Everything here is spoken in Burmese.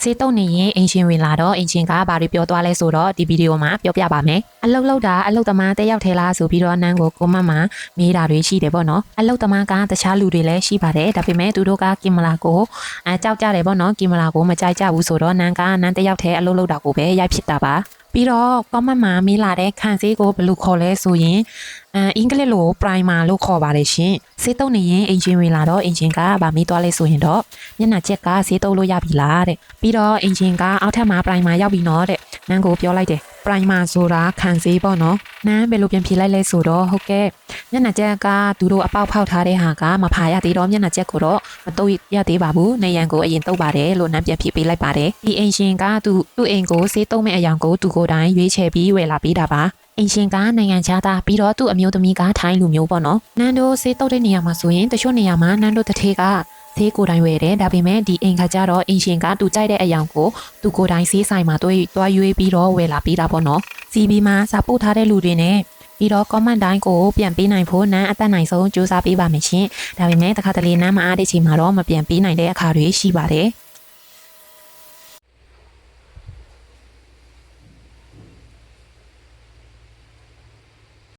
စေတုံနေရင်အင်ရှင်ဝင်လာတော့အင်ရှင်ကဘာတွေပြောသွားလဲဆိုတော့ဒီဗီဒီယိုမှာပြောပြပါမယ်အလုတ်လောက်တာအလုတ်သမားတက်ရောက်ထဲလားဆိုပြီးတော့နန်းကိုကိုမမမေးတာတွေရှိတယ်ပေါ့နော်အလုတ်သမားကတခြားလူတွေလည်းရှိပါတယ်ဒါပေမဲ့သူတို့ကကင်မလာကိုကြောက်ကြတယ်ပေါ့နော်ကင်မလာကိုမကြိုက်ကြဘူးဆိုတော့နန်းကနန်းတက်ရောက်ထဲအလုတ်လောက်တာကိုပဲရိုက်ဖြစ်တာပါပြီးတော့ comment မှာမေးလာတဲ့ခန်းစည်းကိုဘယ်လိုခေါ်လဲဆိုရင်အင်္ဂလိပ်လို primer လို့ခေါ်ပါတယ်ရှင်စေးတုံနေရင်အင်ဂျင်ဝင်လာတော့အင်ဂျင်ကဗာမေးသွားလဲဆိုရင်တော့မျက်နှာချက်ကစေးတုံလို့ရပြီလားတဲ့ပြီးတော့အင်ဂျင်ကအောက်ထပ်မှာ primer ရောက်ပြီနော်တဲ့နန်းကိုပြောလိုက်တယ် primer ဆိုတာခန်းစည်းပေါ့နော်နန်းဘယ်လိုပြန်ဖြေလိုက်လဲဆိုတော့ဟုတ်ကဲ့မျက်နှာချက်ကသူတို့အပေါက်ဖောက်ထားတဲ့ဟာကမဖာရသေးတော့မျက်နှာချက်ကိုတော့မတုတ်ရသေးပါဘူးနေရန်ကိုအရင်တုတ်ပါတယ်လို့နန်းပြန်ဖြေပေးလိုက်ပါတယ်ဒီအင်ဂျင်ကသူ့အိမ်ကိုစေးတုံမဲ့အယောင်ကိုသူကိုယ်တိုင်ရွေးချယ်ပြီးဝယ်လာပေးတာပါအင်ရှင်ကနိုင်ငံခြားသားပြီးတော့သူ့အမျိုးသမီးကထိုင်းလူမျိုးပေါ့နော်နန်းတို့စေးတုတ်တဲ့နေရာမှာဆိုရင်တချို့နေရာမှာနန်းတို့တထေးကဆေးကိုယ်တိုင်ဝယ်တယ်ဒါပေမဲ့ဒီအိမ်ခါကျတော့အင်ရှင်ကသူကြိုက်တဲ့အယောင်ကိုသူကိုယ်တိုင်ဆေးဆိုင်မှာတွားရွေးပြီးတော့ဝယ်လာပေးတာပေါ့နော် CB မှာစာပို့ထားတဲ့လူတွေနဲ့ပြီးတော့ comment တိုင်းကိုပြန်ပေးနိုင်ဖို့နန်းအသက်နိုင်ဆုံးစူးစမ်းပေးပါမယ်ရှင်ဒါပေမဲ့တခါတလေနန်းမအားတဲ့ချိန်မှာတော့မပြန်ပေးနိုင်တဲ့အခါတွေရှိပါတယ်